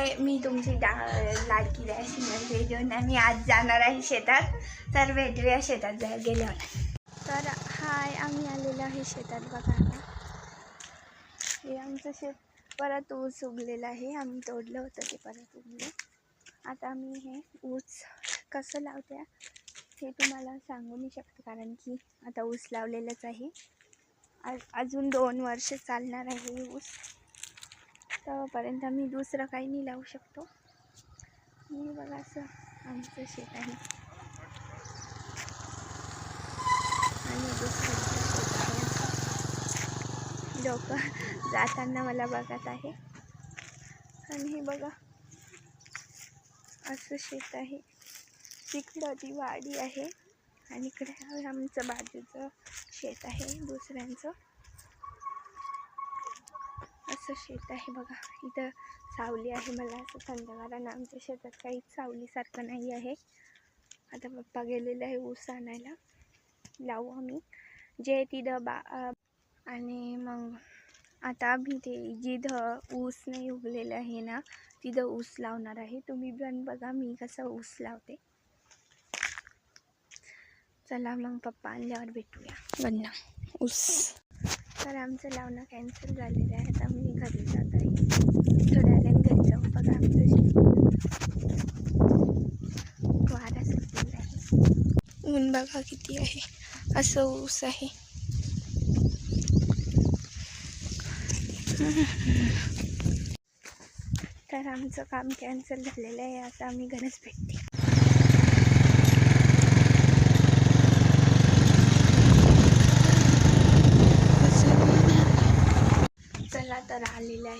हाय, मी तुमची लाडकी सिंगल घेऊन मी आज जाणार आहे शेतात. तर भेटूया शेतात गेल्यावर. तर हाय, आम्ही आलेलो आहे शेतात. बघा हे आमचं शेत परत ऊस उगलेलं आहे. आम्ही तोडलं होतं ते परत उगलं. आता आम्ही हे ऊस कसं लावते हे तुम्हाला सांगू नाही शकते, कारण की आता ऊस लावलेलंच आहे. अजून 2 वर्ष चालणार आहे ऊस. तेव्हापर्यंत आम्ही दुसरं काही नाही लावू शकतो. मी बघा असं आमचं शेत आहे आणि दुसरं शेत आहे. लोक जाताना मला बघत आहे. आणि हे बघा असं शेत आहे. तिकडं ती वाडी आहे आणि इकडे आमचं बाजूचं शेत आहे दुसऱ्यांचं. असं शेत आहे बघा. इथं सावली आहे. मला असं थंड, कारण आमच्या शेतात काहीच सावलीसारखं नाही आहे. आता पप्पा गेलेले आहे ऊस आणायला. लावू आम्ही जे तिथं आणि मग आता आम्ही ते जिथं ऊस नाही उगलेलं आहे ना, तिथं ऊस लावणार आहे. तुम्ही पण बघा मी कसं ऊस लावते. चला मग पप्पा आणल्यावर भेटूया. बन्ना ऊस. तर आमचं लावणं कॅन्सल झालेलं आहे. आता मी घरी जात आहे. थोड्या वेळाने घरी जाऊ. बघा आमचं वारा सुटलेला आहे. ऊन बघा किती आहे. असं ऊस आहे. तर आमचं काम कॅन्सल झालेलं आहे. आता आम्ही घरच भेटते. चला तर आलेलं आहे